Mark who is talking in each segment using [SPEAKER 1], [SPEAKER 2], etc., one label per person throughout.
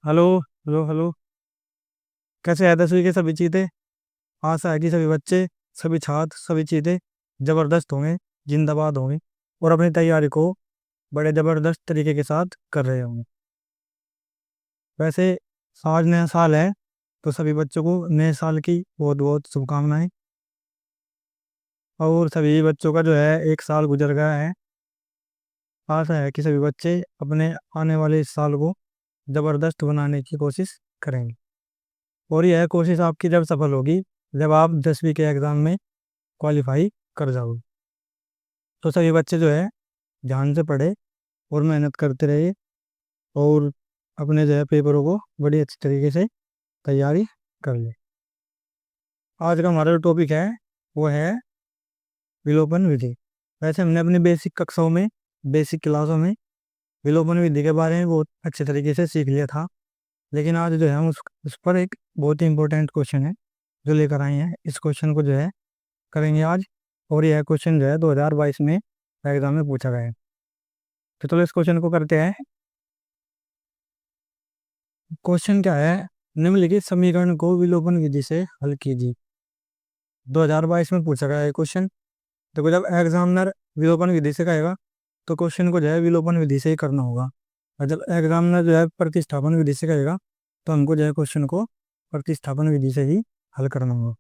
[SPEAKER 1] Hello hello hello. कैसे है 10वीं के सभी चीते? आशा है कि सभी बच्चे, सभी छात्र, सभी चीते जबरदस्त होंगे, जिंदाबाद होंगे और अपनी तैयारी को बड़े जबरदस्त तरीके के साथ कर रहे होंगे। वैसे आज नया साल है, तो सभी बच्चों को नए साल की बहुत बहुत शुभकामनाएं। और सभी बच्चों का जो है एक साल गुजर गया है। आशा है कि सभी बच्चे अपने आने वाले इस साल को जबरदस्त बनाने की कोशिश करेंगे। और यह कोशिश आपकी जब सफल होगी, जब आप 10वीं के एग्ज़ाम में क्वालिफाई कर जाओगे। तो सभी बच्चे जो है ध्यान से पढ़े और मेहनत करते रहिए और अपने जो है पेपरों को बड़ी अच्छी तरीके से तैयारी कर ले। आज का हमारा जो टॉपिक है वो है विलोपन विधि। वैसे हमने अपनी बेसिक कक्षाओं में, बेसिक क्लासों में विलोपन विधि के बारे में बहुत अच्छे तरीके से सीख लिया था। लेकिन आज जो है हम उस पर एक बहुत ही इंपॉर्टेंट क्वेश्चन है जो लेकर आए हैं। इस क्वेश्चन को जो है करेंगे आज। और यह क्वेश्चन जो है 2022 में एग्जाम में पूछा गया है। तो चलो इस क्वेश्चन को करते हैं। क्वेश्चन क्या है? निम्नलिखित समीकरण को विलोपन विधि से हल कीजिए। 2022 में पूछा गया है क्वेश्चन। देखो, जब एग्जामिनर विलोपन विधि से कहेगा तो क्वेश्चन को जो है विलोपन विधि से ही करना होगा। और जब एग्जामिनर जो है प्रतिस्थापन विधि से कहेगा तो हमको जो है क्वेश्चन को प्रतिस्थापन विधि से ही हल करना होगा।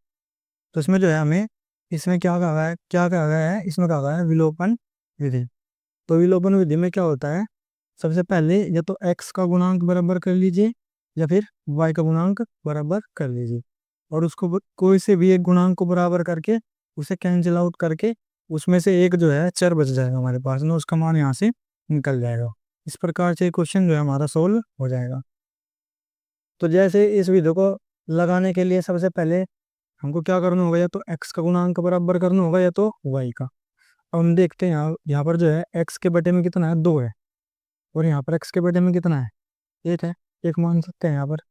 [SPEAKER 1] तो इसमें जो है हमें, इसमें क्या कहा गया है, क्या कहा गया है, इसमें कहा गया है विलोपन विधि। तो विलोपन विधि में क्या होता है? सबसे पहले या तो x का गुणांक बराबर कर लीजिए या फिर y का गुणांक बराबर कर लीजिए। और उसको कोई से भी एक गुणांक को बराबर करके उसे कैंसिल आउट करके उसमें से एक जो है चर बच जाएगा हमारे पास में, उसका मान यहाँ से निकल जाएगा। इस प्रकार से क्वेश्चन जो है हमारा सोल्व हो जाएगा। तो जैसे इस विधि को लगाने के लिए सबसे पहले हमको क्या करना होगा, या तो x का गुणांक बराबर करना होगा या तो y का। अब हम देखते हैं यहाँ यहाँ पर जो है x के बटे में कितना है, 2 है। और यहाँ पर x के बटे में कितना है, 1 है। एक मान सकते हैं यहाँ पर।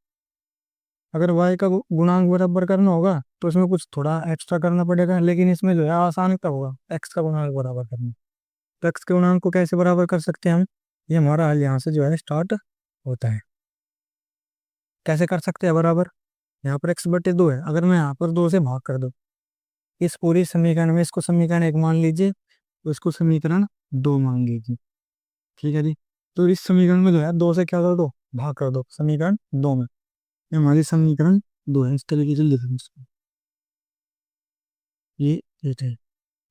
[SPEAKER 1] अगर y का गुणांक बराबर करना होगा तो इसमें कुछ थोड़ा एक्स्ट्रा करना पड़ेगा, लेकिन इसमें जो है आसान तब होगा x का गुणांक बराबर करना। तो x के गुणांक को कैसे बराबर कर सकते हैं हम? ये हमारा हल यहाँ से जो है स्टार्ट होता है। कैसे कर सकते हैं बराबर? यहाँ पर x बटे 2 है, अगर मैं यहाँ पर 2 से भाग कर दूँ इस पूरी समीकरण में, इसको समीकरण 1 मान लीजिए, तो इसको समीकरण 2 मान लीजिए। ठीक है जी। तो इस समीकरण में जो है 2 से क्या कर दो, भाग कर दो समीकरण 2 में। ये हमारी समीकरण 2 है। इस तरीके से लिखेंगे इसको। ये है।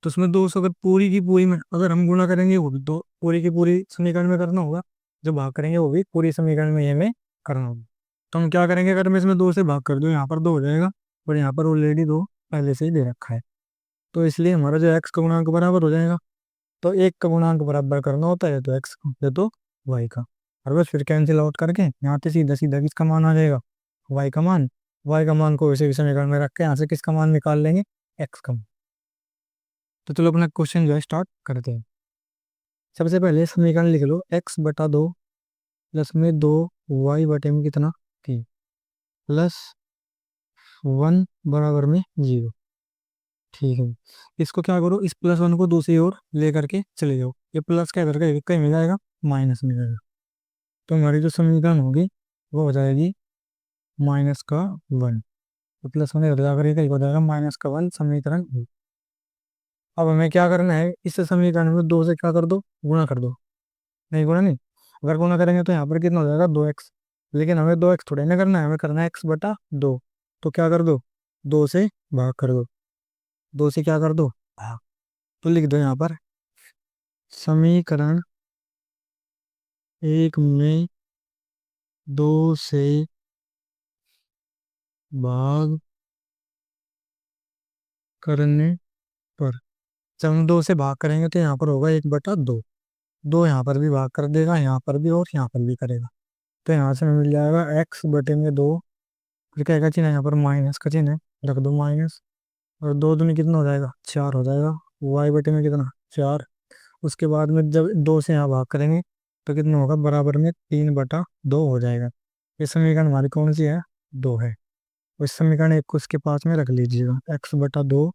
[SPEAKER 1] तो उसमें 2 से अगर पूरी की पूरी में अगर हम गुणा करेंगे वो भी दो पूरी की पूरी समीकरण में करना होगा, जो भाग करेंगे वो भी पूरी समीकरण में ये में करना होगा। तो हम क्या करेंगे, अगर मैं इसमें 2 से भाग कर दूं यहाँ पर 2 हो जाएगा, और यहाँ पर ऑलरेडी 2 पहले से ही दे रखा है। तो इसलिए हमारा जो एक्स का गुणांक बराबर हो जाएगा। तो एक का गुणांक बराबर करना होता है तो एक्स का, या तो वाई का। और बस फिर कैंसिल आउट करके यहाँ से सीधा सीधा किसका मान आ जाएगा, वाई का मान। वाई का मान को वैसे भी समीकरण में रख के यहाँ से किसका मान निकाल लेंगे, एक्स का मान। तो चलो अपना क्वेश्चन जो है स्टार्ट करते हैं। सबसे पहले समीकरण लिख लो, एक्स बटा 2 प्लस में 2 वाई बटे में कितना, 3 प्लस 1 बराबर में 0। ठीक है। इसको क्या करो, इस प्लस 1 को दूसरी ओर ले करके चले जाओ। ये प्लस का इधर का कहीं मिल जाएगा, माइनस में जाएगा। तो हमारी जो समीकरण होगी वो हो जाएगी माइनस का 1। तो प्लस 1 इधर जाकर कहीं हो जाएगा माइनस का 1, समीकरण 2। अब हमें क्या करना है, इस समीकरण में 2 से क्या कर दो, गुणा कर दो। नहीं, गुणा नहीं, अगर गुणा करेंगे तो यहाँ पर कितना हो जाएगा, 2x। लेकिन हमें 2x थोड़ा ना करना है, हमें करना है x बटा 2। तो क्या कर दो, 2 से भाग कर दो। 2 से क्या कर दो, भाग। तो लिख दो यहाँ पर समीकरण 1 में 2 से भाग करने पर, जब हम 2 से भाग करेंगे तो यहाँ पर होगा 1/2। 2 यहाँ पर भी भाग कर देगा, यहाँ पर भी और यहाँ पर भी करेगा। तो यहाँ से हमें मिल जाएगा x बटे में 2। फिर क्या का चिन्ह है यहाँ पर, माइनस का चिन्ह है, रख दो माइनस। और 2 दूनी कितना हो जाएगा, 4 हो जाएगा। y बटे में कितना, 4। उसके बाद में जब 2 से यहाँ भाग करेंगे तो कितना होगा, बराबर में 3/2 हो जाएगा। ये समीकरण हमारी कौन सी है, 2 है। इस समीकरण 1 को उसके पास में रख लीजिएगा, x/2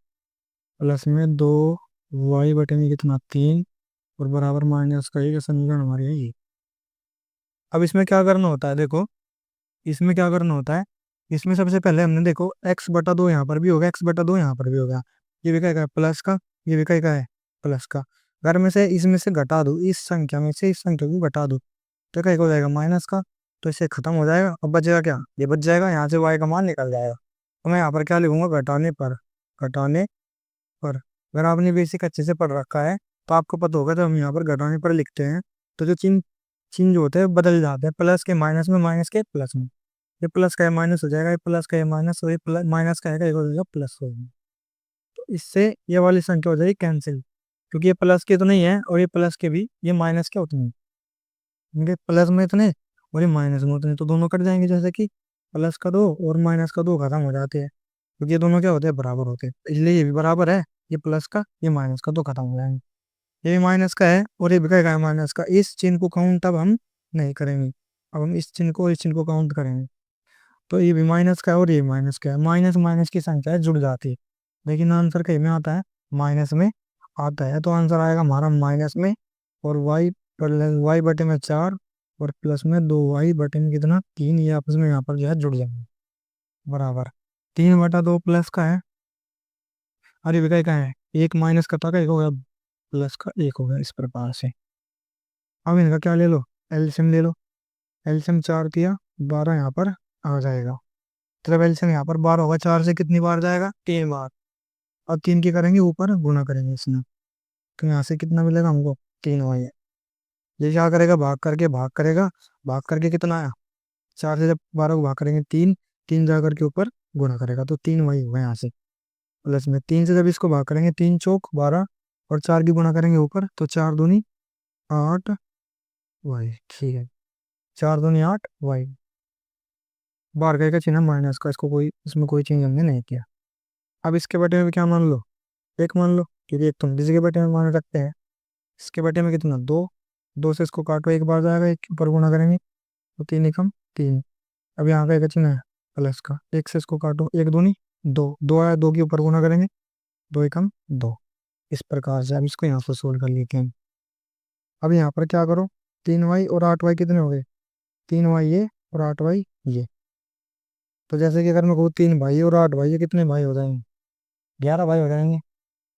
[SPEAKER 1] प्लस में 2 वाई बटे में कितना, 3 और बराबर माइनस का 1। समीकरण हमारी है ये। अब इसमें क्या करना होता है, देखो इसमें क्या करना होता है, इसमें सबसे पहले हमने देखो x/2 यहाँ पर भी होगा, x/2 यहाँ पर भी होगा, ये भी क्या है प्लस का, ये भी क्या है प्लस का। अगर मैं से इसमें से घटा दूँ, इस संख्या में से इस संख्या को घटा दूँ, तो क्या हो जाएगा माइनस का, तो इससे खत्म हो जाएगा। अब बचेगा क्या, ये बच जाएगा, यहाँ से y का मान निकल जाएगा। तो मैं यहाँ पर क्या लिखूंगा, घटाने पर, घटाने पर। अगर आपने बेसिक अच्छे से पढ़ रखा है तो आपको पता होगा, तो हम यहाँ पर घटाने पर लिखते हैं तो जो चिन्ह चिन्ह जो होते हैं बदल जाते हैं, प्लस के माइनस में, माइनस के प्लस में। ये प्लस का ये माइनस हो जाएगा, ये प्लस का ये माइनस, और ये प्लस माइनस का है, ये हो जाएगा प्लस हो जाएगा। तो इससे ये वाली संख्या हो जाएगी कैंसिल, क्योंकि ये प्लस के तो नहीं है और ये प्लस के भी, ये माइनस के उतने, इनके प्लस में इतने और ये माइनस में उतने, तो दोनों कट जाएंगे, जैसे कि प्लस का 2 और माइनस का 2 खत्म हो जाते हैं, क्योंकि ये दोनों क्या होते हैं बराबर होते हैं, इसलिए ये भी बराबर है, ये प्लस का ये माइनस का 2 खत्म हो जाएंगे। ये भी माइनस का है और ये भी क्या है माइनस का, इस चिन्ह को काउंट अब हम नहीं करेंगे, अब हम इस चिन्ह को, इस चिन्ह को काउंट करेंगे। तो ये भी माइनस का है और ये माइनस का है, माइनस माइनस की संख्या है जुड़ जाती है, लेकिन आंसर कहीं में आता है माइनस में आता है, तो आंसर आएगा हमारा माइनस में। और वाई प्लस वाई बटे में 4 और प्लस में 2y बटे में कितना 3, ये आपस में यहाँ पर जो है जुड़ जाएंगे बराबर 3/2 प्लस का है, अरे विकाई का है एक माइनस का था, का एक हो गया प्लस का एक हो गया, इस प्रकार से। अब इनका क्या ले लो, एलसीएम ले लो। एलसीएम 4 किया 12 यहाँ पर आ जाएगा, मतलब एलसीएम यहाँ पर 12 होगा, 4 से कितनी बार जाएगा 3 बार, और 3 की करेंगे ऊपर गुना करेंगे इसमें, तो यहाँ से कितना मिलेगा हमको 3 वही है। ये क्या करेगा, भाग करके भाग करेगा, भाग करके कितना आया 4 से जब 12 को भाग करेंगे 3, 3 जा करके ऊपर गुना करेगा, तो 3 वही हुआ यहाँ से। प्लस में 3 से जब इसको भाग करेंगे 3 चौक 12, और 4 की गुना करेंगे ऊपर, तो 4 दूनी 8 वही, ठीक है 4 दूनी 8 वही। बाहर का चिन्ह माइनस का, इसको कोई इसमें कोई चेंज हमने नहीं किया। अब इसके बटे में भी क्या मान लो, एक मान लो, क्योंकि एक तुम किसी के बटे में मान रखते हैं। इसके बटे में कितना 2, 2 से इसको काटो एक बार जाएगा, एक के ऊपर गुणा करेंगे तो 3 एकम 3। अब यहाँ का एक चिन्ह है प्लस का, एक से इसको काटो, एक दूनी 2, 2 आया 2 के ऊपर गुणा करेंगे 2 एकम 2। इस प्रकार से अब इसको यहाँ पर सोल्व कर लेते हैं। अब यहाँ पर क्या करो, 3y और 8y कितने हो गए, 3y ये और 8y ये। तो जैसे कि अगर मैं कहूँ 3 भाई और 8 भाई, ये कितने भाई हो जाएंगे, 11 भाई हो जाएंगे।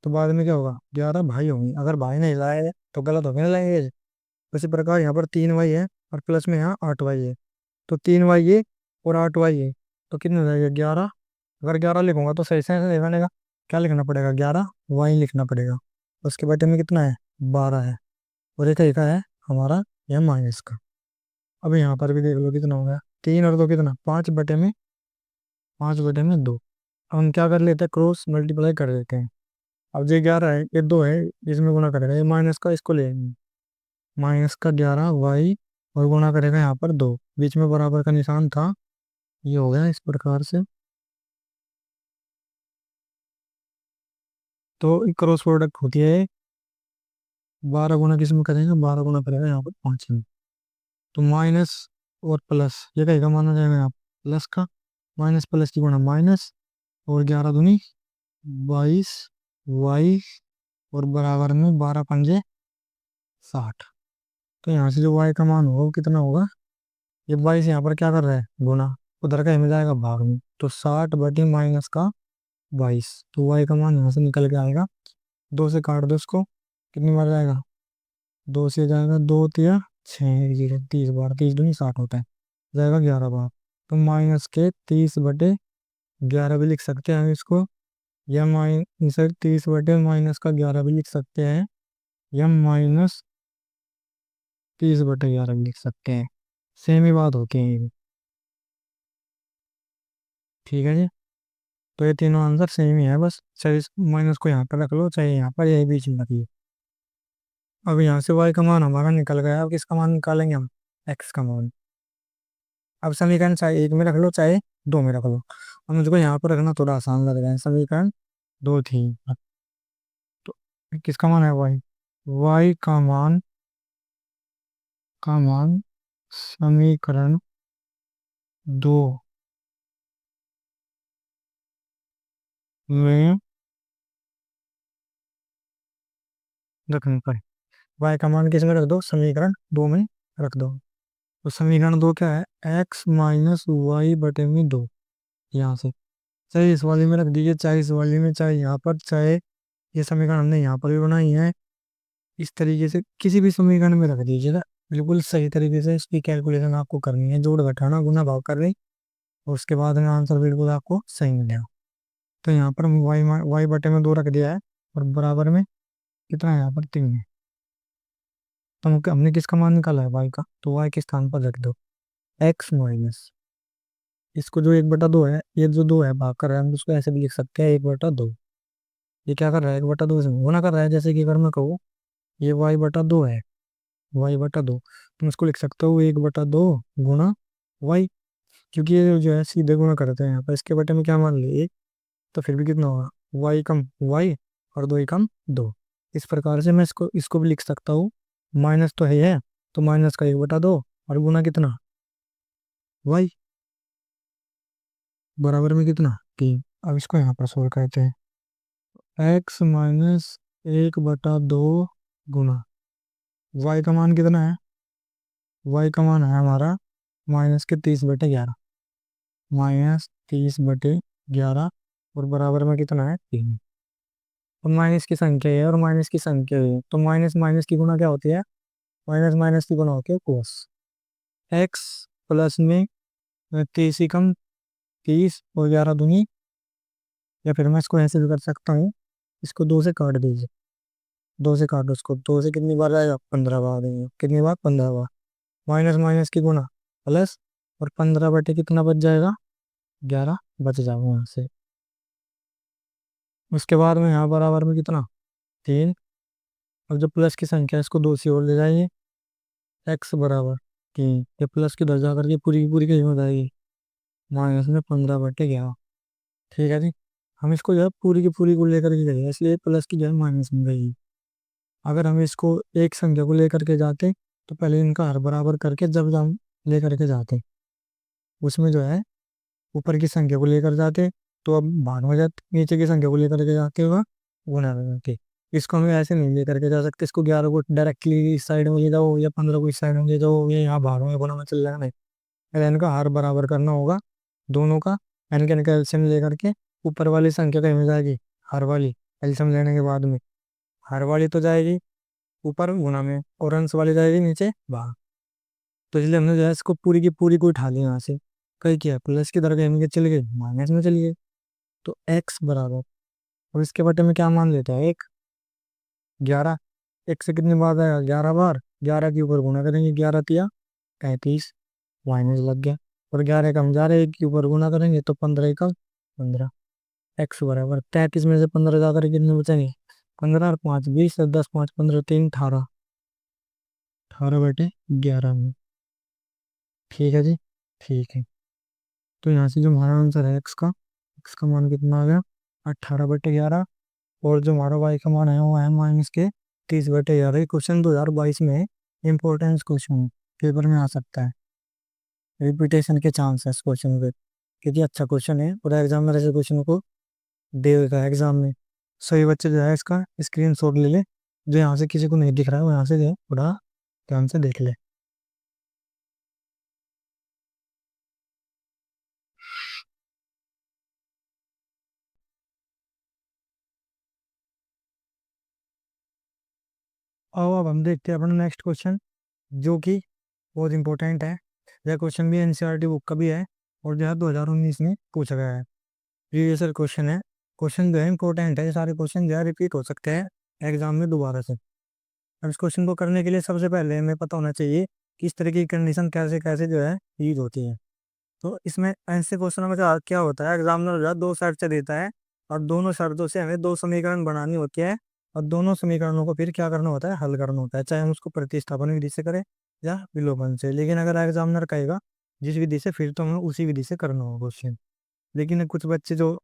[SPEAKER 1] तो बाद में क्या होगा, 11 भाई होंगे, अगर भाई नहीं लाए तो गलत हो गया ना लैंग्वेज। इसी प्रकार यहाँ पर 3y है और प्लस में यहाँ 8y है, तो 3y ये और 8y ये, तो कितने हो जाएगा 11। अगर 11 लिखूंगा तो सही से लिखा पड़ेगा, क्या लिखना पड़ेगा 11y लिखना पड़ेगा। उसके बटे में कितना है 12 है, और एक लिखा है हमारा यह माइनस का। अब यहाँ पर भी देख लो कितना हो गया, 3 और 2 कितना 5/में, 5/2। अब हम क्या कर लेते हैं, क्रॉस मल्टीप्लाई कर देते हैं। अब ये 11 है, ये 2 है, इसमें गुना करेगा, ये माइनस का इसको ले माइनस का 11y, और गुणा करेगा यहाँ पर 2, बीच में बराबर का निशान था, ये हो गया इस प्रकार से। तो क्रॉस प्रोडक्ट होती है 12 गुना किस में करेंगे, 12 गुना करेगा यहाँ पर 5 में। तो माइनस और प्लस ये कहेगा माना जाएगा यहाँ प्लस का, माइनस प्लस की गुणा माइनस, और 11 दूनी 22 वाई, और बराबर में 12×5 60। तो यहाँ से जो वाई का मान होगा वो कितना होगा, ये 22 यहाँ पर क्या कर रहा है गुना, उधर का में जाएगा भाग में, तो 60/-22, तो वाई का मान यहाँ से निकल के आएगा। 2 से काट दो इसको, कितनी बार जाएगा, 2 से जाएगा 2 तिया 6, 30 बार, 30×2 = 60 होता है, जाएगा 11 बार। तो माइनस के 30/11 भी लिख सकते हैं इसको, या माइनस 30/-11 भी लिख सकते हैं, या -30/11 भी लिख सकते हैं, सेम ही बात होती है ये भी। ठीक है जी, तो ये तीनों आंसर सेम ही है, बस चाहे इस माइनस को यहाँ पर रख लो, चाहे यहाँ पर, यही बीच में रखिए। अब यहाँ से y का मान हमारा निकल गया, अब किसका मान निकालेंगे हम, x का मान। अब समीकरण चाहे एक में रख लो चाहे दो में रख लो, अब मुझको यहाँ पर रखना थोड़ा आसान लग रहा है, समीकरण दो थी, तो किसका मान है y का मान समीकरण 2 में रखने पर, y का मान किस में रख दो, समीकरण 2 में रख दो। तो समीकरण दो क्या है, एक्स माइनस वाई बटे में दो। यहाँ से चाहे इस वाली में रख दीजिए, चाहे इस वाली में, चाहे यहाँ पर, चाहे ये समीकरण हमने यहाँ पर भी बनाई है, इस तरीके से किसी भी समीकरण में रख दीजिएगा। बिल्कुल सही तरीके से इसकी कैलकुलेशन आपको करनी है, जोड़ घटाना गुना भाग कर रही, और उसके बाद में आंसर बिल्कुल आपको सही मिलेगा। तो यहाँ पर वाई बटे में दो रख दिया है, और बराबर में कितना है, यहाँ पर तीन है। तो हमने किसका मान निकाला है, वाई का, तो वाई के स्थान पर रख दो एक्स माइनस, इसको जो एक बटा दो है, ये जो दो है भाग कर रहा है, हम उसको ऐसे भी लिख सकते हैं एक बटा दो। ये क्या कर रहा है, एक बटा दो से गुना कर रहा है, जैसे कि अगर मैं कहूँ ये वाई बटा दो है, वाई बटा दो, तुम इसको लिख सकते हो एक बटा दो गुना वाई, क्योंकि ये जो है सीधे गुना करते हैं यहाँ पर, इसके बटे में क्या मान लिए एक, तो फिर भी कितना होगा, वाई कम वाई, और दो ही कम दो। इस प्रकार से मैं इसको इसको भी लिख सकता हूँ, माइनस तो है ही है, तो माइनस का एक बटा दो, और गुना कितना, वाई, बराबर में कितना, तीन। अब इसको यहाँ पर सोल्व करते हैं, एक्स माइनस एक बटा दो गुना वाई का मान कितना है, वाई का मान है हमारा माइनस के 30/11, -30/11, और बराबर में कितना है, तीन। और माइनस की संख्या है, और माइनस की संख्या है, तो माइनस माइनस की गुना क्या होती है, माइनस माइनस की गुना होती है कोस। एक्स प्लस में 30 ही कम 30, और 11 दूनी, या फिर मैं इसको ऐसे भी कर सकता हूँ, इसको दो से काट दीजिए, दो से काटो उसको, दो से कितनी बार आएगा, 15 बार आएगा, कितनी बार, 15 बार। माइनस माइनस की गुना प्लस, और 15 बटे कितना बच जाएगा, 11 बच जाएगा वहां से। उसके बाद में यहाँ बराबर में कितना, तीन, और जो प्लस की संख्या है इसको दो से और ले जाइए, एक्स बराबर तीन, ये प्लस की दर्जा करके पूरी की पूरी कितनी हो जाएगी, माइनस में 15/11। ठीक है जी, हम इसको जो है पूरी की पूरी को लेकर के गए, इसलिए प्लस की जो है माइनस में गई। अगर हम इसको एक संख्या को लेकर के जाते, तो पहले इनका हर बराबर करके जब हम लेकर के जाते, उसमें जो है ऊपर की संख्या को लेकर जाते, तो अब भाग में जाते, नीचे की संख्या को लेकर के जाते हुआ गुणा में जाते। इसको हमें ऐसे नहीं लेकर के जा सकते, इसको 11 को डायरेक्टली इस साइड में ले जाओ, या 15 को इस साइड में ले जाओ, ये यहाँ भागों में गुणा में चल जाएगा, नहीं। अगर इनका हर बराबर करना होगा दोनों का, एन के इनका एल्सियम लेकर के, ऊपर वाली संख्या कहीं में जाएगी, हर वाली, एल्सियम लेने के बाद में हर वाली तो जाएगी ऊपर गुणा में, और अंश वाली जाएगी नीचे भाग। तो इसलिए हमने जो है इसको पूरी की पूरी को उठा लिया यहाँ से, कहीं किया प्लस की तरफ हम चले गए, माइनस में चली गए, तो एक्स बराबर, और इसके बटे में क्या मान लेते हैं, एक, 11, एक से कितनी बार आएगा, 11 बार, 11 के ऊपर गुना करेंगे, 11 तिया 35, माइनस लग गया, और 11 का हम जा रहे हैं, एक के ऊपर गुना करेंगे तो 15 का 15, एक्स बराबर 33 में से 15 जा करके कितने बचेंगे, 15 और 5 20, 10 5 15 3 18, 18/11 में। ठीक है जी, ठीक है। तो यहाँ से जो हमारा आंसर है एक्स का मान कितना आ गया, 18/11, और जो हमारा वाई का मान है वो है माइनस के 30/11। क्वेश्चन 2022 में इंपॉर्टेंस क्वेश्चन पेपर में आ सकता है, रिपीटेशन के चांस है इस क्वेश्चन पे, क्योंकि अच्छा क्वेश्चन है, पूरा एग्जामिनर ऐसे क्वेश्चन को देगा एग्जाम में। सही बच्चे जो है इसका स्क्रीन शॉट ले ले, जो यहाँ से किसी को नहीं दिख रहा है वो यहाँ से जो है पूरा ध्यान से देख ले। और अब हम देखते हैं अपना नेक्स्ट क्वेश्चन, जो कि बहुत इंपॉर्टेंट है। यह क्वेश्चन भी एनसीईआरटी बुक का भी है, और जो है 2019 में पूछा गया है, प्रीवियस ईयर क्वेश्चन है। क्वेश्चन जो है इंपॉर्टेंट है, ये सारे क्वेश्चन जो है रिपीट हो सकते हैं एग्जाम में दोबारा से। अब इस क्वेश्चन को करने के लिए सबसे पहले हमें पता होना चाहिए कि इस तरह की कंडीशन कैसे कैसे जो है यूज होती है। तो इसमें ऐसे क्वेश्चनों में क्या होता है, एग्जामिनर जो है दो शर्त देता है, और दोनों शर्तों से हमें दो समीकरण बनानी होती है, और दोनों समीकरणों को फिर क्या करना होता है, हल करना होता है, चाहे हम उसको प्रतिस्थापन विधि से करें या विलोपन से। लेकिन अगर एग्जामिनर कहेगा जिस विधि से, फिर तो हमें उसी विधि से करना होगा क्वेश्चन। लेकिन कुछ बच्चे जो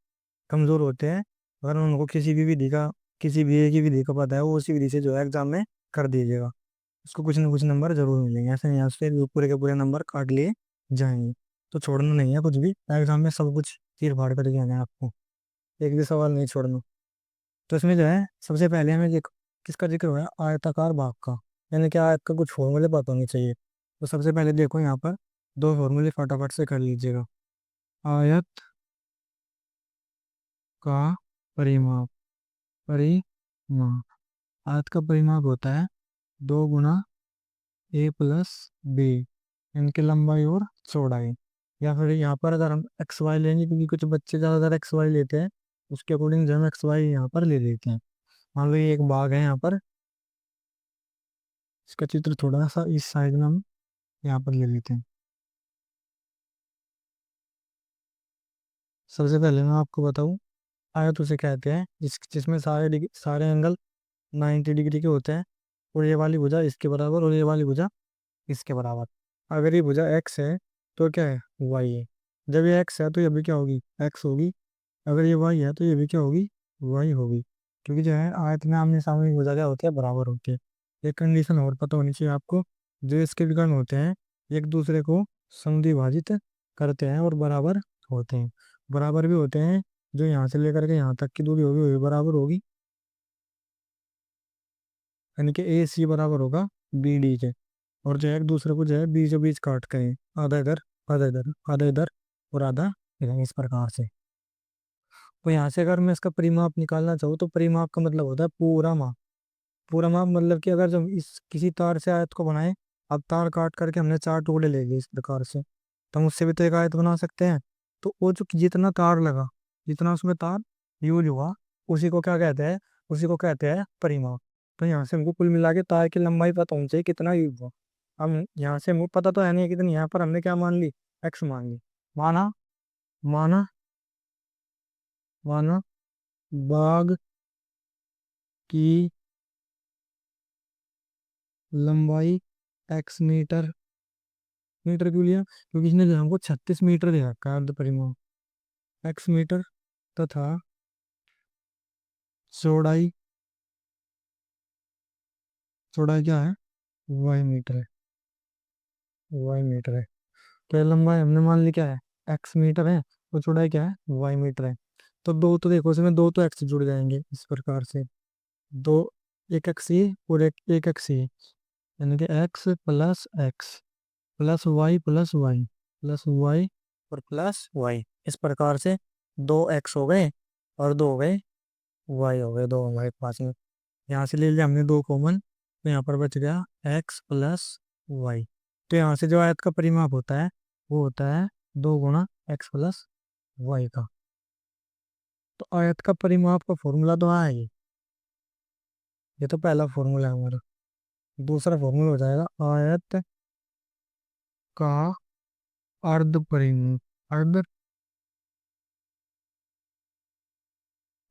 [SPEAKER 1] कमजोर होते हैं, अगर उनको किसी भी विधि का, किसी भी एक ही विधि का पता है, वो उसी विधि से जो है एग्जाम में कर दीजिएगा, उसको कुछ ना कुछ नंबर जरूर मिलेंगे, ऐसे नहीं यहाँ से पूरे के पूरे नंबर काट लिए जाएंगे। तो छोड़ना नहीं है कुछ भी, एग्जाम में सब कुछ चीर फाड़ करके आना है आपको, एक भी सवाल नहीं छोड़ना। तो इसमें जो है सबसे पहले हमें किसका जिक्र हो रहा है, आयताकार भाग का, यानी कि आयत का कुछ फॉर्मूले पता होनी चाहिए। तो सबसे पहले देखो यहाँ पर दो फॉर्मूले फटाफट से कर लीजिएगा। आयत का परिमाप, परिमाप, आयत का परिमाप होता है 2 गुना a + b, इनकी लंबाई और चौड़ाई। या फिर यहाँ पर अगर हम एक्स वाई लेंगे, क्योंकि कुछ बच्चे ज़्यादातर एक्स वाई लेते हैं, उसके अकॉर्डिंग जो हम एक्स वाई यहाँ पर ले लेते हैं। मान लो ये एक बाग है यहाँ पर, इसका चित्र थोड़ा सा इस साइड में हम यहाँ पर ले लेते हैं। सबसे पहले मैं आपको बताऊँ, आयत उसे कहते हैं जिसमें सारे एंगल 90 डिग्री के होते हैं, और ये वाली भुजा इसके बराबर और ये वाली भुजा इसके बराबर। अगर ये भुजा एक्स है तो क्या है, वाई है। जब ये एक्स है तो ये भी क्या होगी, एक्स होगी। अगर ये वाई है तो ये भी क्या होगी, वाई होगी। क्योंकि जो है आयत में आमने सामने की भुजा क्या होती है, बराबर होती है। एक कंडीशन और पता होनी चाहिए आपको, जो इसके विकर्ण होते हैं एक दूसरे को समद्विभाजित करते हैं और बराबर होते हैं। बराबर भी होते हैं, जो यहाँ से लेकर के यहाँ तक की दूरी होगी वो भी बराबर होगी, यानी कि ए सी बराबर होगा बी डी के। और जो है एक दूसरे को जो है बीचों बीच काट करें, आधा इधर आधा इधर आधा इधर और आधा इधर, इस प्रकार से। तो यहाँ से अगर मैं इसका परिमाप निकालना चाहूँ तो परिमाप का मतलब होता है पूरा माप। पूरा माप मतलब कि अगर जब इस किसी तार से आयत को बनाए, अब तार काट करके हमने 4 टुकड़े ले लिए इस प्रकार से, तो हम उससे भी तो एक आयत बना सकते हैं। तो वो जो जितना तार लगा, जितना उसमें तार यूज हुआ, उसी को क्या कहते हैं, उसी को कहते हैं परिमाप। तो यहाँ से हमको कुल मिला के तार की लंबाई पता होनी चाहिए कितना यूज हुआ। अब यहाँ से हमको पता तो है नहीं कितनी, यहाँ पर हमने क्या मान ली, एक्स मान ली। माना माना माना बाग की लंबाई एक्स मीटर। मीटर क्यों लिया, क्योंकि इसने जो हमको 36 मीटर दे रखा है अर्ध परिमाप, एक्स मीटर, तथा चौड़ाई, चौड़ाई क्या है, वाई मीटर है, वाई मीटर है। तो ये लंबाई हमने मान ली क्या है, एक्स मीटर है, और चौड़ाई क्या है, वाई मीटर है। तो दो तो देखो इसमें दो तो एक्स जुड़ जाएंगे इस प्रकार से, दो, एक एक्स ये और एक एक्स ये, यानी कि x plus x plus y plus y plus y और प्लस वाई, इस प्रकार से दो एक्स हो गए और दो हो गए वाई, हो गए दो हमारे पास में। यहाँ से ले लिया हमने दो कॉमन, तो यहाँ पर बच गया एक्स प्लस वाई। तो यहाँ से जो आयत का परिमाप होता है वो होता है 2 गुना एक्स प्लस वाई का। तो आयत का परिमाप का फॉर्मूला तो है ये तो पहला फॉर्मूला है हमारा। दूसरा फॉर्मूला हो जाएगा आयत का अर्ध परिमाप, अर्ध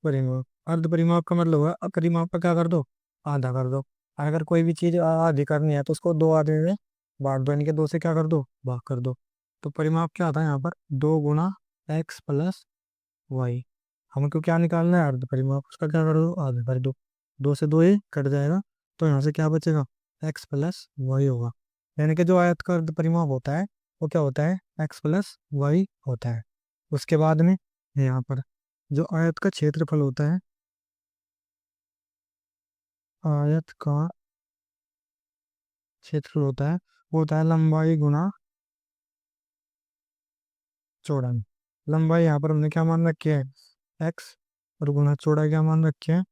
[SPEAKER 1] परिमाप। अर्ध परिमाप का मतलब हुआ परिमाप का क्या कर दो, आधा कर दो। अगर कोई भी चीज आधी करनी है तो उसको दो आधे में बांट दो, यानी कि दो से क्या कर दो, भाग कर दो। तो परिमाप क्या आता है यहाँ पर, 2 गुना एक्स प्लस वाई। हमको क्या निकालना है, अर्ध परिमाप, उसका क्या कर दो, आधा कर दो। दो से दो ये कट जाएगा, तो यहाँ से क्या बचेगा, एक्स प्लस वाई होगा। यानी कि जो आयत का अर्ध परिमाप होता है वो क्या होता है, एक्स प्लस वाई होता है। उसके बाद में यहाँ पर जो आयत का क्षेत्रफल होता है, आयत का क्षेत्रफल होता है वो होता है लंबाई गुना चौड़ाई। लंबाई यहाँ पर हमने क्या मान रखी है, एक्स, और गुना चौड़ाई क्या मान रखी है,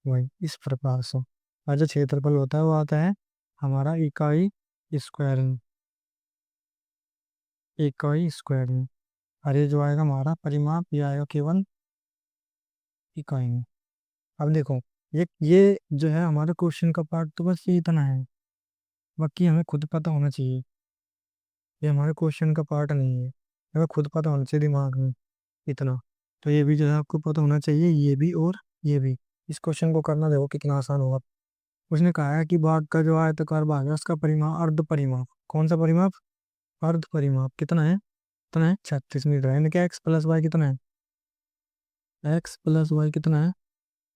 [SPEAKER 1] वाई, इस प्रकार से। और जो क्षेत्रफल होता है वो आता है हमारा इकाई स्क्वायर में, इकाई स्क्वायर में। और ये जो आएगा हमारा परिमाप, ये आएगा केवल इकाई में। अब देखो, ये जो है हमारे क्वेश्चन का पार्ट तो बस ये इतना है, बाकी हमें खुद पता होना चाहिए। ये हमारे क्वेश्चन का पार्ट नहीं है, हमें खुद पता होना चाहिए दिमाग में इतना। तो ये भी जो है आपको पता होना चाहिए, ये भी और ये भी। इस क्वेश्चन को करना देखो कितना आसान होगा। उसने कहा है कि भाग का जो आयताकार भाग है उसका परिमाप, अर्ध परिमाप, कौन सा परिमाप, अर्ध परिमाप कितना है, कितना है, 36 मीटर है। यानी कि एक्स प्लस वाई कितना है, एक्स प्लस वाई कितना है,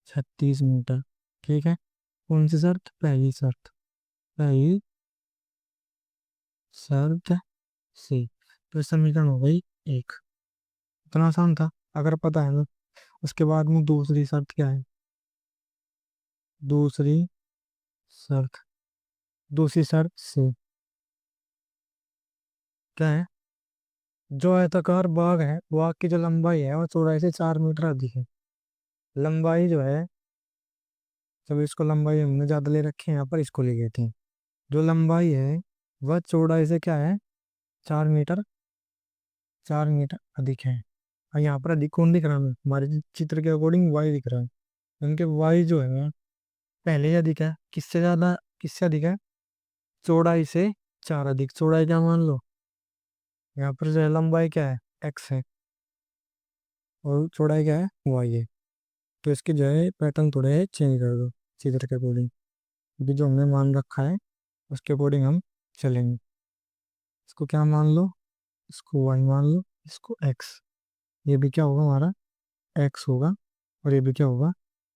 [SPEAKER 1] 36 मीटर। ठीक है, कौन सी शर्त, पहली शर्त, पहली शर्त सी। तो समीकरण हो गई एक, इतना आसान था अगर पता है तो। उसके बाद में दूसरी शर्त क्या है, दूसरी शर्त, दूसरी शर्त सी, क्या है, जो आयताकार बाग है, बाग की जो लंबाई है वो चौड़ाई से 4 मीटर अधिक है। लंबाई जो है, जब इसको लंबाई हमने ज्यादा ले रखी है, यहाँ पर इसको ले गए थे। जो लंबाई है वह चौड़ाई से क्या है, 4 मीटर, 4 मीटर अधिक है। और यहाँ पर अधिक कौन दिख रहा है, हमारे चित्र के अकॉर्डिंग वाई दिख रहा है। उनके वाई जो है ना, पहले ही अधिक है, किससे ज्यादा, किससे अधिक है, चौड़ाई से 4 अधिक। चौड़ाई क्या मान लो, यहाँ पर जो है लंबाई क्या है, एक्स है, और चौड़ाई क्या है, वाई है। तो इसकी जो है पैटर्न थोड़े चेंज कर दो चित्र के अकॉर्डिंग। अभी जो हमने मान रखा है उसके अकॉर्डिंग हम चलेंगे। इसको क्या मान लो, इसको वाई मान लो, इसको एक्स। ये भी क्या होगा हमारा, एक्स होगा, और ये भी क्या होगा,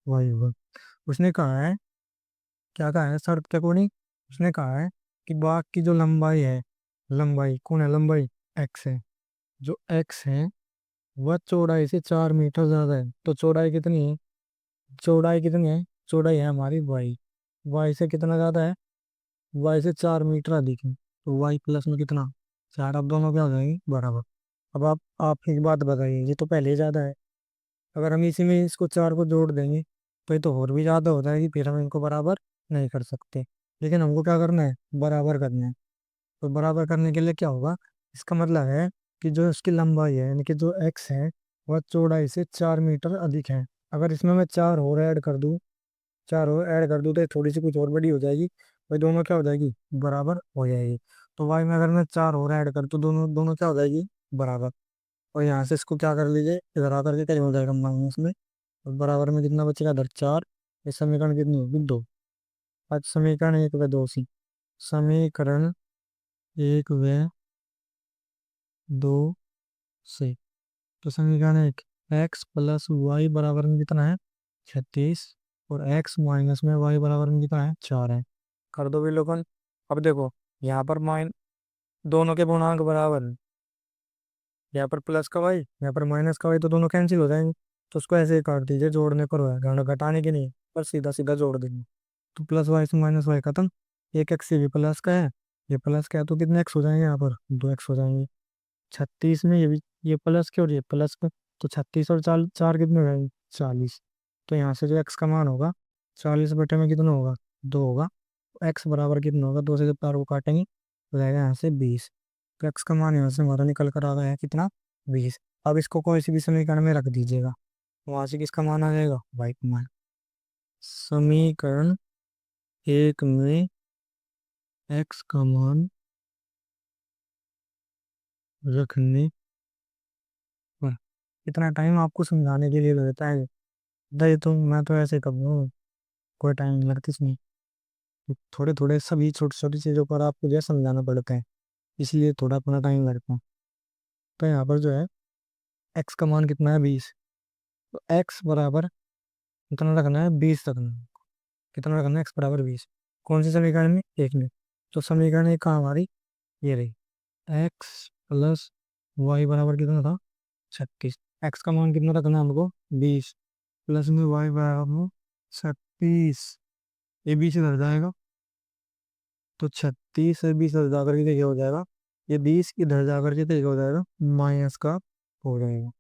[SPEAKER 1] वाई होगा। उसने कहा है, क्या कहा है शर्त के अकॉर्डिंग, उसने कहा है कि बाग की जो लंबाई है, लंबाई कौन है, लंबाई एक्स है, जो एक्स है वह चौड़ाई से 4 मीटर ज्यादा है। तो चौड़ाई कितनी है, चौड़ाई कितनी है, चौड़ाई है हमारी वाई, वाई से कितना ज्यादा है, वाई से 4 मीटर अधिक है। तो वाई प्लस में कितना, 4, अब दोनों क्या हो जाएंगे, बराबर। अब आप एक बात बताइए, ये तो पहले ही ज्यादा है, अगर हम इसी में इसको 4 को जोड़ देंगे तो ये तो और भी ज्यादा हो जाएगी, फिर हम इनको बराबर नहीं कर सकते। लेकिन हमको क्या करना है, बराबर करना है। तो बराबर करने के लिए क्या होगा, इसका मतलब है कि जो इसकी लंबाई है, यानी कि जो एक्स है वह चौड़ाई से 4 मीटर अधिक है। अगर इसमें मैं 4 और ऐड कर दूं, 4 और ऐड कर दूं तो ये थोड़ी सी कुछ और बड़ी हो जाएगी, भाई दोनों क्या हो जाएगी, बराबर हो जाएगी। तो वाई में अगर मैं 4 और ऐड कर दूं, दोनों दोनों क्या हो जाएगी, बराबर। और यहाँ से इसको क्या कर लीजिए, इधर आकर के क्या हो जाएगा, माइनस में। और बराबर में कितना बचेगा, इधर 4। ये समीकरण कितनी होगी, 2। आज समीकरण 1 व 2 सी, समीकरण 1 व 2 से। तो समीकरण 1, एक्स प्लस वाई बराबर में कितना है, 36, और एक्स माइनस में वाई बराबर में कितना है, 4 है। कर दो विलोपन। अब देखो, यहाँ पर दोनों के पूर्णांक बराबर हैं। यहाँ पर प्लस का वाई, यहाँ पर माइनस का वाई, तो दोनों कैंसिल हो जाएंगे। तो उसको ऐसे ही काट दीजिए, जोड़ने पर होगा, घटाने की नहीं, पर सीधा सीधा जोड़ देंगे। तो प्लस वाई से माइनस वाई खत्म। एक एक्स भी प्लस का है, ये प्लस का है, तो कितने एक्स हो जाएंगे, यहाँ पर 2 एक्स हो जाएंगे। 36 में ये भी, ये प्लस के और ये प्लस के, तो 36 और 4, 4 कितने हो जाएंगे, 40। तो यहाँ से जो एक्स का मान होगा, 40 बटे में कितना होगा, 2 होगा। एक्स बराबर कितना होगा, 2 से जब 4 को काटेंगे तो जाएगा यहाँ से 20। तो एक्स का मान यहाँ से हमारा निकल कर आ गया है कितना, 20। अब इसको कोई सी भी समीकरण में रख दीजिएगा, वहां से किसका मान आ जाएगा, वाई का मान। समीकरण 1 में एक्स का मान रखने पर, इतना टाइम आपको समझाने के लिए लगता है, नहीं तो मैं तो ऐसे कर दूँ, कोई टाइम नहीं लगता इसमें। थोड़े थोड़े सभी छोटी छोटी चीज़ों पर आपको जो है समझाना पड़ता है, इसलिए थोड़ा अपना टाइम लगता है। तो यहाँ पर जो है एक्स का मान कितना है, 20। तो एक्स बराबर कितना रखना है, 20 रखना है। कितना रखना है, एक्स बराबर 20। कौन सी समीकरण में, 1 में। तो समीकरण 1 कहाँ हमारी, ये रही, एक्स प्लस वाई बराबर कितना था, 36। एक्स का मान कितना रखना है हमको, 20, प्लस में वाई बराबर 36। ये 20 इधर जाएगा, तो 36 से 20 इधर जाकर के क्या हो जाएगा, ये 20 इधर जाकर के क्या हो जाएगा, माइनस का हो जाएगा।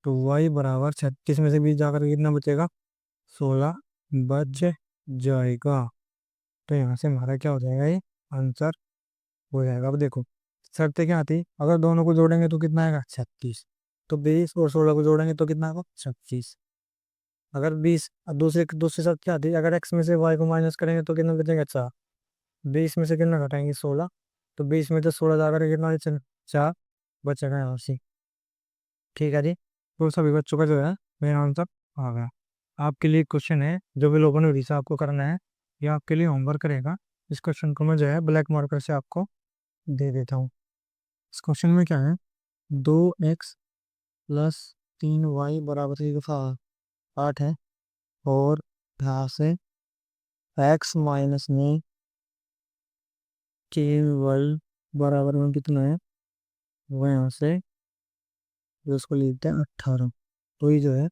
[SPEAKER 1] तो वाई बराबर 36 में से 20 जाकर के कितना बचेगा, 16 बच जाएगा। तो यहाँ से हमारा क्या हो जाएगा, ये आंसर हो जाएगा। अब देखो शर्तें क्या आती, अगर दोनों को जोड़ेंगे तो कितना आएगा, 36। तो 20 और 16 को जोड़ेंगे तो कितना आएगा, 36। अगर 20, अब दूसरे दूसरी शर्त क्या आती है, अगर एक्स में से वाई को माइनस करेंगे तो कितना बचेगा, 4। 20 में से कितना घटाएंगे, 16। तो 20 में से 16 जाकर के कितना बचेगा, 4 बचेगा यहाँ से। ठीक है जी। तो सभी बच्चों का जो है मेरा आंसर आ गया। आपके लिए क्वेश्चन है, जो भी लोगों ने से आपको करना है, ये आपके लिए होमवर्क रहेगा। इस क्वेश्चन को मैं जो है ब्लैक मार्कर से आपको दे देता हूँ। इस क्वेश्चन में क्या है, 2x + 3y बराबर की दफा 8 है, और यहाँ से x माइनस में केवल बराबर में कितना है, वो यहाँ से जो उसको लिखते हैं 18। तो ये जो है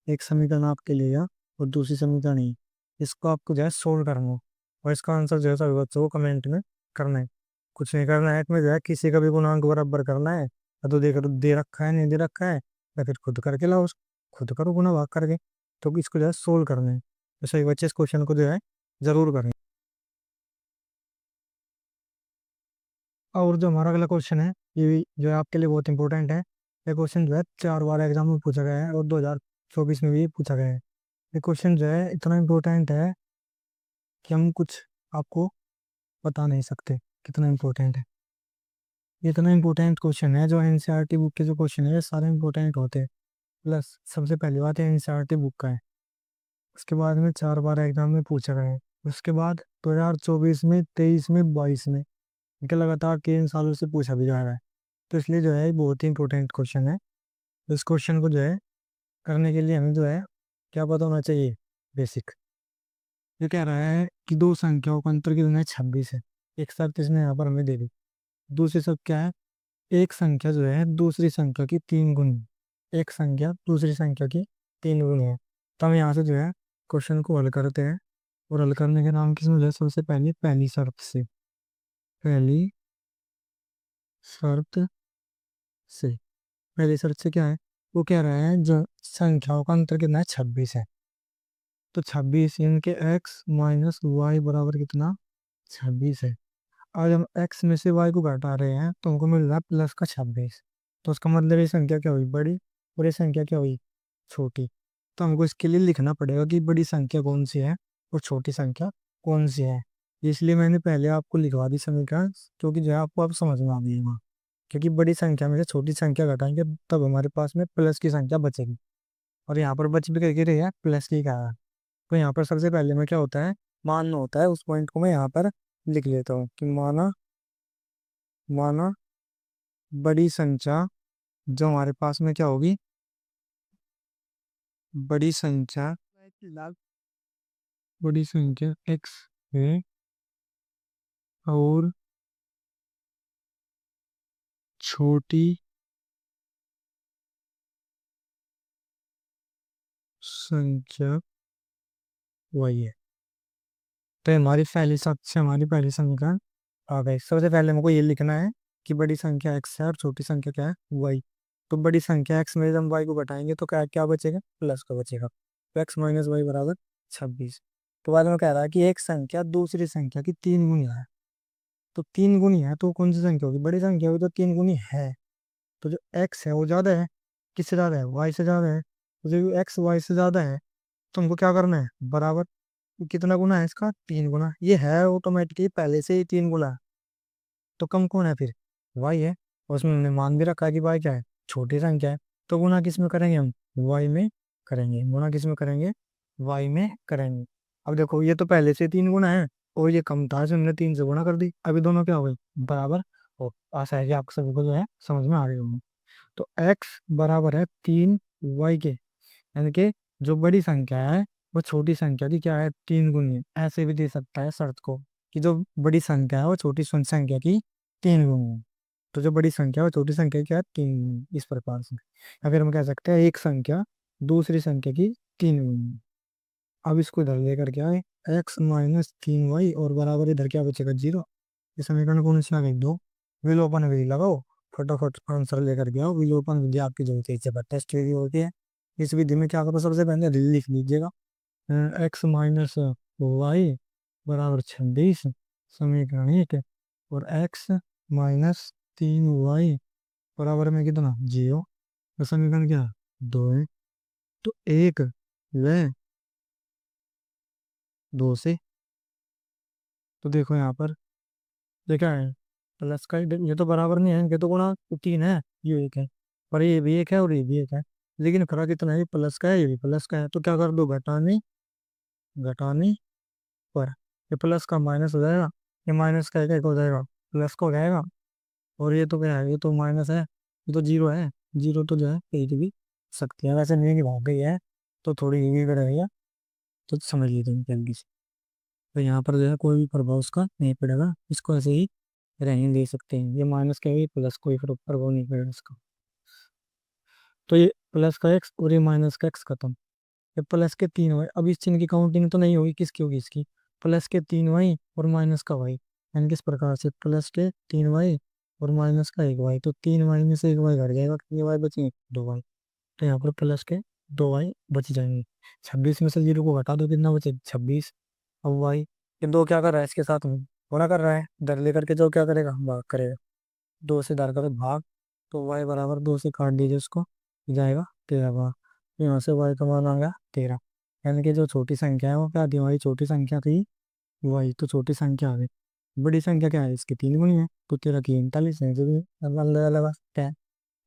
[SPEAKER 1] एक समीकरण आपके लिए है, और दूसरी समीकरण ही, इसको आपको जो है सोल्व करना है, और इसका आंसर जो है सभी बच्चों को कमेंट में करना है। कुछ नहीं करना है इसमें, जो है किसी का भी गुणांक बराबर करना है, या तो देख दे रखा है नहीं दे रखा है, या फिर खुद करके लाओ खुद करो गुना भाग करके। तो इसको जो है सोल्व करना है, तो सही बच्चे इस क्वेश्चन को जो है जरूर करें। और जो हमारा अगला क्वेश्चन है, ये भी जो है आपके लिए बहुत इंपॉर्टेंट है। ये क्वेश्चन जो है 4 बार एग्जाम में पूछा गया है और 2024 में भी पूछा गया है। ये क्वेश्चन जो है इतना इम्पोर्टेंट है कि हम कुछ आपको बता नहीं सकते कितना इम्पोर्टेंट है। ये इतना इम्पोर्टेंट क्वेश्चन है, जो एनसीईआरटी बुक के जो क्वेश्चन है ये सारे इम्पोर्टेंट होते हैं। प्लस सबसे पहली बात है एनसीईआरटी बुक का है, उसके बाद में 4 बार एग्जाम में पूछा गया है, उसके बाद 2024 में, 23 में, 22 में, इनके लगातार 3 सालों से पूछा भी जा रहा है। तो इसलिए जो है ये बहुत ही इंपॉर्टेंट क्वेश्चन है। तो इस क्वेश्चन को जो है करने के लिए हमें जो है क्या पता होना चाहिए, बेसिक। ये कह रहा है कि दो संख्याओं का अंतर कितना है, 26 है। एक शर्त इसने यहाँ पर हमें दे दी। दूसरी शर्त क्या है, एक संख्या जो है दूसरी संख्या की 3 गुनी, एक संख्या दूसरी संख्या की 3 गुनी है। तो हम यहाँ से जो है क्वेश्चन को हल करते हैं, और हल करने के नाम किसमें जो है सबसे पहले पहली शर्त से, पहली शर्त से। पहली शर्त से क्या है, वो कह रहा है जो संख्याओं का अंतर कितना है, 26 है। तो 26 इनके एक्स माइनस वाई बराबर कितना, 26 है। आज हम एक्स में से वाई को घटा रहे हैं तो हमको मिल रहा है प्लस का 26। तो उसका मतलब ये संख्या क्या हुई, बड़ी, और ये संख्या क्या हुई, छोटी। तो हमको इसके लिए लिखना पड़ेगा कि बड़ी संख्या कौन सी है और छोटी संख्या कौन सी है। इसलिए मैंने पहले आपको लिखवा दी समीकरण, क्योंकि जो है आपको अब समझ में आ गई। क्योंकि बड़ी संख्या में से छोटी संख्या घटाएंगे तब हमारे पास में प्लस की संख्या बचेगी, और यहाँ पर बच भी करके रही है प्लस की का। तो यहाँ पर सबसे पहले में क्या होता है, मानना होता है। उस पॉइंट को मैं यहाँ पर लिख लेता हूँ कि माना, माना बड़ी संख्या जो हमारे पास में क्या होगी, बड़ी संख्या, बड़ी संख्या x है और छोटी संख्या y है। तो हमारी पहली सबसे हमारी पहली संख्या आ गई। सबसे पहले हमको ये लिखना है कि बड़ी संख्या x है और छोटी संख्या क्या है, y। तो बड़ी संख्या x में जब हम y को घटाएंगे तो क्या क्या बचेगा, प्लस का बचेगा। तो x माइनस वाई बराबर 26। तो बाद में कह रहा है कि एक संख्या दूसरी संख्या की 3 गुनी है। तो 3 गुनी है तो कौन सी संख्या होगी, बड़ी संख्या होगी, तो 3 गुनी है। तो जो x है वो ज्यादा है, किससे ज्यादा है, y से ज्यादा है। तो जो x y से ज्यादा है तो हमको क्या करना है, बराबर। कितना गुना है इसका, 3 गुना। ये है ऑटोमेटिकली पहले से ही 3 गुना। तो कम कौन है फिर, y है। और उसमें हमने मान भी रखा है कि y क्या है, छोटी संख्या है। तो गुना किस में करेंगे हम, y में करेंगे। गुना किस में करेंगे, y में करेंगे। अब देखो ये तो पहले से 3 गुना है, और ये कम था इसमें हमने 3 से गुना कर दी। अभी दोनों क्या हो गए, बराबर। और आशा है कि आप सभी को जो है समझ में आ गई होंगे। तो x बराबर है 3 y के, यानी कि जो बड़ी संख्या है वो छोटी संख्या की क्या है, 3 गुनी है। ऐसे भी दे सकता है शर्त को कि जो बड़ी संख्या है वो छोटी संख्या की 3 गुनी है। तो जो बड़ी संख्या है वो छोटी संख्या की क्या है, 3 गुनी, इस प्रकार से। या फिर हम कह सकते हैं एक संख्या दूसरी संख्या की 3 गुनी। अब इसको इधर लेकर के आए, x-3y और बराबर इधर क्या बचेगा, 0। इस समीकरण कौन सी आ गई, 2। विलोपन विधि लगाओ, फटाफट आंसर लेकर के आओ। विलोपन विधि आपकी जो होती है जबरदस्त विधि होती है। इस विधि में क्या करो, सबसे पहले लिख लीजिएगा x-y बराबर 26, समीकरण 1। और x-3y बराबर में कितना, 0। तो समीकरण क्या, 2 है। तो एक व 2 से, तो देखो यहाँ पर ये क्या है, प्लस का ये तो बराबर नहीं है, ये तो गुणा 3 है, ये एक है। पर ये भी एक है और ये भी एक है। लेकिन फर्क इतना है, ये प्लस का है ये भी प्लस का है। तो क्या कर दो, घटाने, घटाने पर ये प्लस का माइनस हो जाएगा, ये माइनस का एक हो जाएगा, प्लस का हो जाएगा। और ये तो क्या है, ये तो माइनस है, ये तो 0 है। 0 तो जो है कहीं भी सकती है, वैसे नहीं कि भाग गई है, तो थोड़ी ये करेगा, तो समझ लीजिए जल्दी से। तो यहाँ पर जो है कोई भी प्रभाव उसका नहीं पड़ेगा, इसको ऐसे ही रहने दे सकते हैं। ये माइनस का भी प्लस कोई प्रभाव नहीं पड़ेगा इसका। तो ये प्लस का एक्स और ये माइनस का एक्स खत्म। ये प्लस के 3 वाई, अब इस चिन्ह की काउंटिंग तो नहीं होगी, किसकी होगी, इसकी। प्लस के 3 वाई और माइनस का वाई। एन किस प्रकार से, प्लस के 3 y और माइनस का 1 y, तो 3 - 1 y घट जाएगा, कितने y बचेंगे, 2 y। तो यहाँ पर प्लस के 2 y बच जाएंगे। 26 में से 0 को घटा दो, कितना बचे, 26। अब y ये दो क्या कर रहा है, इसके साथ में गुणा कर रहा है, दर लेकर के जो क्या करेगा, भाग करेगा, 2 से दर का भाग, तो y बराबर 2 से काट दीजिए उसको, जाएगा 13 बार। तो यहाँ से y का मान आ गया 13। यानी कि जो छोटी संख्या है वो क्या थी, हमारी छोटी संख्या थी y, तो छोटी संख्या आ गई। बड़ी संख्या क्या है, इसके 3 गुनी है, तो 13 की 39 है, जो भी अलग अलग आ सकता है।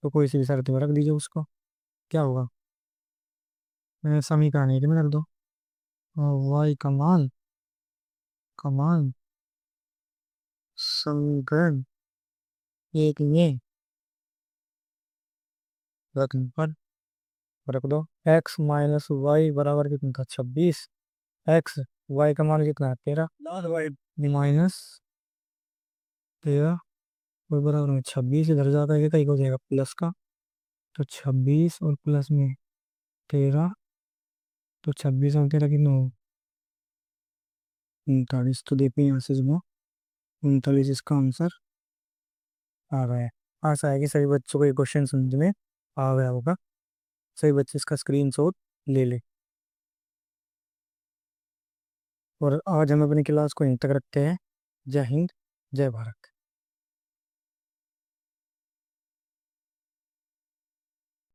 [SPEAKER 1] तो कोई सी भी शर्त में रख दीजिए उसको, क्या होगा, समीकरण एक में रख दो, y का मान समीकरण एक में रखने पर रख दो, x - y बराबर कितना था, 26। x y का मान कितना है, 13, -13 और बराबर में 26, इधर जाता है कहीं हो जाएगा प्लस का, तो 26 और प्लस में 13, तो 26 और 13 कितना हो, 39। तो देखिए यहाँ से जो 39 इसका आंसर आ गया है। आशा है कि सभी बच्चों को ये क्वेश्चन समझ में आ गया होगा। सभी बच्चे इसका स्क्रीनशॉट ले ले। और आज हम अपनी क्लास को यहीं तक रखते हैं। जय हिंद, जय भारत।